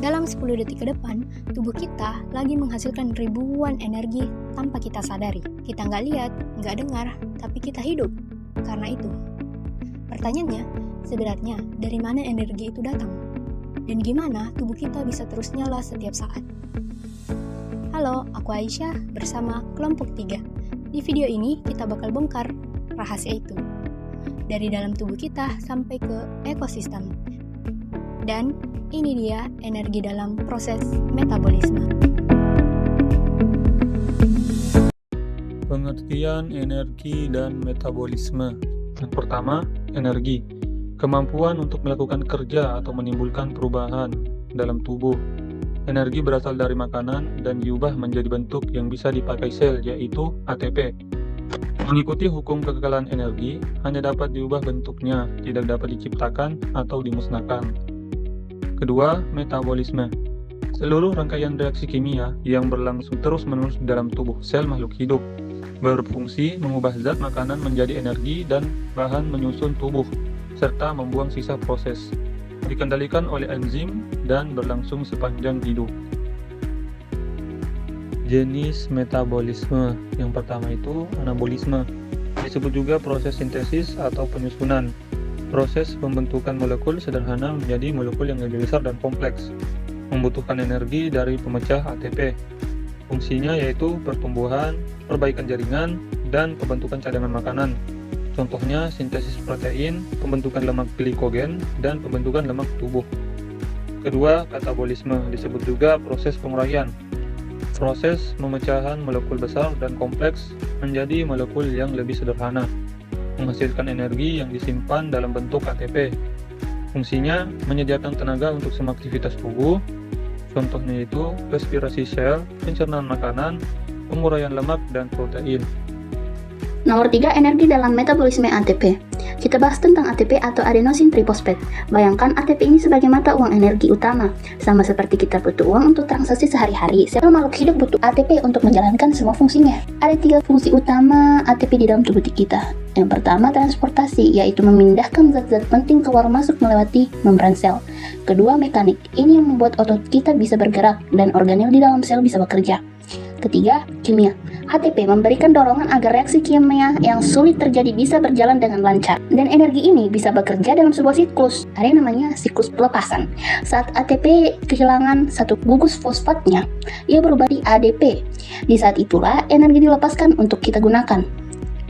Dalam 10 detik ke depan, tubuh kita lagi menghasilkan ribuan energi tanpa kita sadari. Kita nggak lihat, nggak dengar, tapi kita hidup. Karena itu, pertanyaannya, sebenarnya dari mana energi itu datang? Dan gimana tubuh kita bisa terus nyala setiap saat? Halo, aku Aisyah bersama kelompok 3. Di video ini kita bakal bongkar rahasia itu. Dari dalam tubuh kita sampai ke ekosistem. Dan ini dia energi dalam proses metabolisme. Pengertian energi dan metabolisme. Yang pertama, energi. Kemampuan untuk melakukan kerja atau menimbulkan perubahan dalam tubuh. Energi berasal dari makanan dan diubah menjadi bentuk yang bisa dipakai sel, yaitu ATP. Mengikuti hukum kekekalan energi, hanya dapat diubah bentuknya, tidak dapat diciptakan atau dimusnahkan. Kedua, metabolisme. Seluruh rangkaian reaksi kimia yang berlangsung terus-menerus dalam tubuh sel makhluk hidup, berfungsi mengubah zat makanan menjadi energi dan bahan menyusun tubuh, serta membuang sisa proses. Dikendalikan oleh enzim dan berlangsung sepanjang hidup. Jenis metabolisme. Yang pertama itu anabolisme. Disebut juga proses sintesis atau penyusunan. Proses pembentukan molekul sederhana menjadi molekul yang lebih besar dan kompleks. Membutuhkan energi dari pemecah ATP. Fungsinya yaitu pertumbuhan, perbaikan jaringan, dan pembentukan cadangan makanan. Contohnya sintesis protein, pembentukan lemak glikogen, dan pembentukan lemak tubuh. Kedua, katabolisme. Disebut juga proses penguraian. Proses pemecahan molekul besar dan kompleks menjadi molekul yang lebih sederhana, menghasilkan energi yang disimpan dalam bentuk ATP. Fungsinya menyediakan tenaga untuk semua aktivitas tubuh, contohnya yaitu respirasi sel, pencernaan makanan, penguraian lemak, dan protein. Nomor 3, energi dalam metabolisme ATP. Kita bahas tentang ATP atau adenosine triphosphate. Bayangkan ATP ini sebagai mata uang energi utama. Sama seperti kita butuh uang untuk transaksi sehari-hari, sel makhluk hidup butuh ATP untuk menjalankan semua fungsinya. Ada 3 fungsi utama ATP di dalam tubuh kita. Yang pertama, transportasi, yaitu memindahkan zat-zat penting keluar masuk melewati membran sel. Kedua, mekanik. Ini yang membuat otot kita bisa bergerak dan organel di dalam sel bisa bekerja. Ketiga, kimia. ATP memberikan dorongan agar reaksi kimia yang sulit terjadi bisa berjalan dengan lancar. Dan energi ini bisa bekerja dalam sebuah siklus. Ada yang namanya siklus pelepasan. Saat ATP kehilangan satu gugus fosfatnya, ia berubah di ADP. Di saat itulah energi dilepaskan untuk kita gunakan.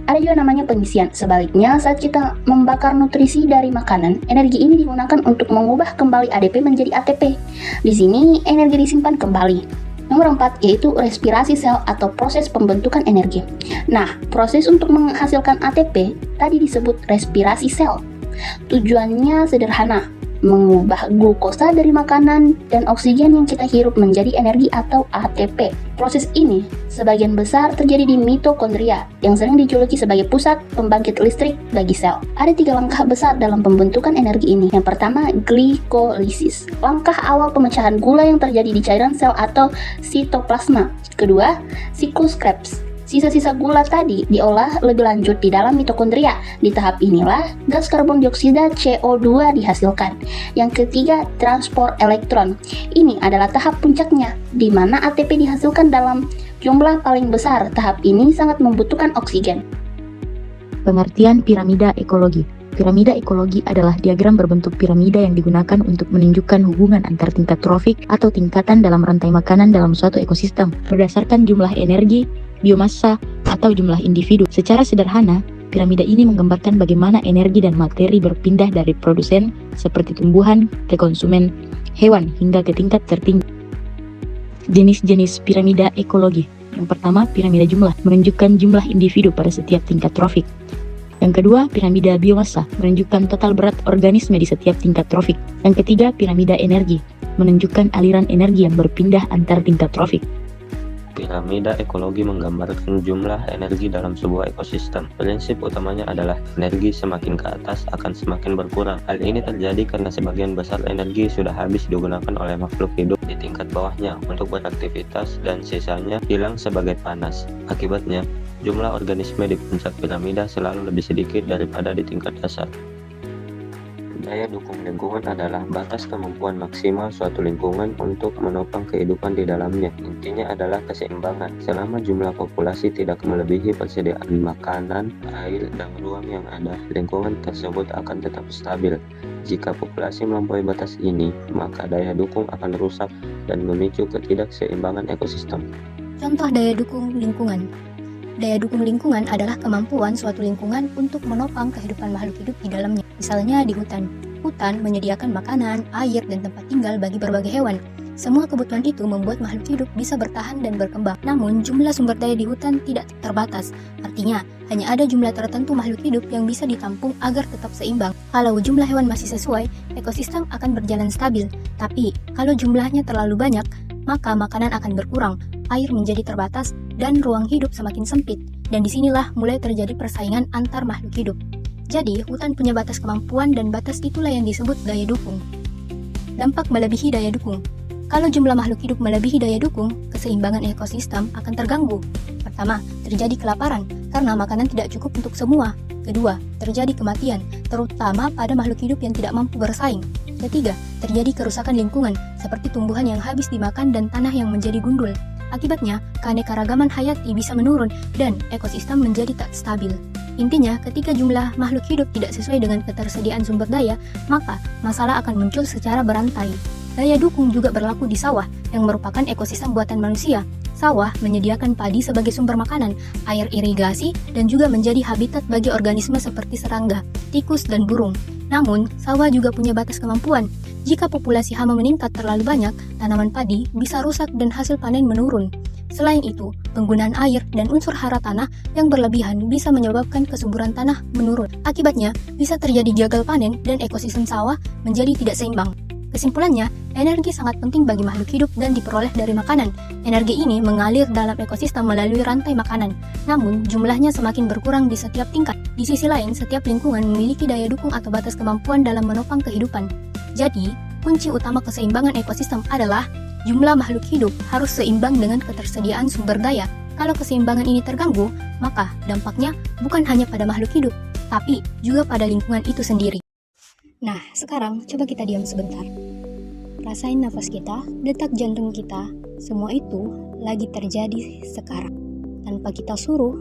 Ada juga namanya pengisian. Sebaliknya, saat kita membakar nutrisi dari makanan, energi ini digunakan untuk mengubah kembali ADP menjadi ATP. Di sini, energi disimpan kembali. Nomor 4, yaitu respirasi sel atau proses pembentukan energi. Nah, proses untuk menghasilkan ATP tadi disebut respirasi sel. Tujuannya sederhana, mengubah glukosa dari makanan dan oksigen yang kita hirup menjadi energi atau ATP. Proses ini sebagian besar terjadi di mitokondria yang sering dijuluki sebagai pusat pembangkit listrik bagi sel. Ada 3 langkah besar dalam pembentukan energi ini. Yang pertama, glikolisis. Langkah awal pemecahan gula yang terjadi di cairan sel atau sitoplasma. Kedua, siklus Krebs. Sisa-sisa gula tadi diolah lebih lanjut di dalam mitokondria. Di tahap inilah gas karbon dioksida CO2 dihasilkan. Yang ketiga, transport elektron. Ini adalah tahap puncaknya, di mana ATP dihasilkan dalam jumlah paling besar. Tahap ini sangat membutuhkan oksigen. Pengertian piramida ekologi. Piramida ekologi adalah diagram berbentuk piramida yang digunakan untuk menunjukkan hubungan antar tingkat trofik atau tingkatan dalam rantai makanan dalam suatu ekosistem berdasarkan jumlah energi, biomassa, atau jumlah individu. Secara sederhana, piramida ini menggambarkan bagaimana energi dan materi berpindah dari produsen seperti tumbuhan ke konsumen hewan hingga ke tingkat tertinggi. Jenis-jenis piramida ekologi. Yang pertama, piramida jumlah, menunjukkan jumlah individu pada setiap tingkat trofik. Yang kedua, piramida biomassa, menunjukkan total berat organisme di setiap tingkat trofik. Yang ketiga, piramida energi, menunjukkan aliran energi yang berpindah antar tingkat trofik. Piramida ekologi menggambarkan jumlah energi dalam sebuah ekosistem. Prinsip utamanya adalah energi semakin ke atas akan semakin berkurang. Hal ini terjadi karena sebagian besar energi sudah habis digunakan oleh makhluk hidup di tingkat bawahnya untuk beraktivitas dan sisanya hilang sebagai panas. Akibatnya, jumlah organisme di puncak piramida selalu lebih sedikit daripada di tingkat dasar. Daya dukung lingkungan adalah batas kemampuan maksimal suatu lingkungan untuk menopang kehidupan di dalamnya. Intinya adalah keseimbangan. Selama jumlah populasi tidak melebihi persediaan makanan, air, dan ruang yang ada, lingkungan tersebut akan tetap stabil. Jika populasi melampaui batas ini, maka daya dukung akan rusak dan memicu ketidakseimbangan ekosistem. Contoh daya dukung lingkungan. Daya dukung lingkungan adalah kemampuan suatu lingkungan untuk menopang kehidupan makhluk hidup di dalamnya. Misalnya di hutan. Hutan menyediakan makanan, air, dan tempat tinggal bagi berbagai hewan. Semua kebutuhan itu membuat makhluk hidup bisa bertahan dan berkembang. Namun, jumlah sumber daya di hutan tidak terbatas. Artinya, hanya ada jumlah tertentu makhluk hidup yang bisa ditampung agar tetap seimbang. Kalau jumlah hewan masih sesuai, ekosistem akan berjalan stabil. Tapi, kalau jumlahnya terlalu banyak, maka makanan akan berkurang, air menjadi terbatas, dan ruang hidup semakin sempit. Dan disinilah mulai terjadi persaingan antar makhluk hidup. Jadi, hutan punya batas kemampuan dan batas itulah yang disebut daya dukung. Dampak melebihi daya dukung. Kalau jumlah makhluk hidup melebihi daya dukung, keseimbangan ekosistem akan terganggu. Pertama, terjadi kelaparan karena makanan tidak cukup untuk semua. Kedua, terjadi kematian, terutama pada makhluk hidup yang tidak mampu bersaing. Ketiga, terjadi kerusakan lingkungan, seperti tumbuhan yang habis dimakan dan tanah yang menjadi gundul. Akibatnya, keanekaragaman hayati bisa menurun dan ekosistem menjadi tak stabil. Intinya, ketika jumlah makhluk hidup tidak sesuai dengan ketersediaan sumber daya, maka masalah akan muncul secara berantai. Daya dukung juga berlaku di sawah, yang merupakan ekosistem buatan manusia. Sawah menyediakan padi sebagai sumber makanan, air irigasi, dan juga menjadi habitat bagi organisme seperti serangga, tikus, dan burung. Namun, sawah juga punya batas kemampuan. Jika populasi hama meningkat terlalu banyak, tanaman padi bisa rusak dan hasil panen menurun. Selain itu, penggunaan air dan unsur hara tanah yang berlebihan bisa menyebabkan kesuburan tanah menurun. Akibatnya, bisa terjadi gagal panen dan ekosistem sawah menjadi tidak seimbang. Kesimpulannya, energi sangat penting bagi makhluk hidup dan diperoleh dari makanan. Energi ini mengalir dalam ekosistem melalui rantai makanan, namun jumlahnya semakin berkurang di setiap tingkat. Di sisi lain, setiap lingkungan memiliki daya dukung atau batas kemampuan dalam menopang kehidupan. Jadi, kunci utama keseimbangan ekosistem adalah jumlah makhluk hidup harus seimbang dengan ketersediaan sumber daya. Kalau keseimbangan ini terganggu, maka dampaknya bukan hanya pada makhluk hidup, tapi juga pada lingkungan itu sendiri. Nah, sekarang coba kita diam sebentar. Rasain nafas kita, detak jantung kita, semua itu lagi terjadi sekarang. Tanpa kita suruh,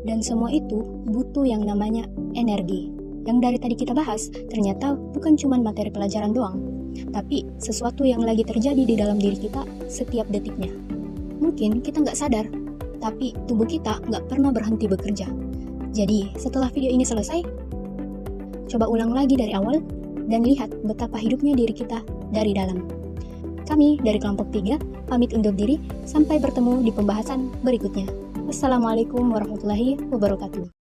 dan semua itu butuh yang namanya energi. Yang dari tadi kita bahas, ternyata bukan cuma materi pelajaran doang, tapi sesuatu yang lagi terjadi di dalam diri kita setiap detiknya. Mungkin kita nggak sadar, tapi tubuh kita nggak pernah berhenti bekerja. Jadi, setelah video ini selesai, coba ulang lagi dari awal, dan lihat betapa hidupnya diri kita dari dalam. Kami dari kelompok 3 pamit undur diri, sampai bertemu di pembahasan berikutnya. Wassalamualaikum warahmatullahi wabarakatuh.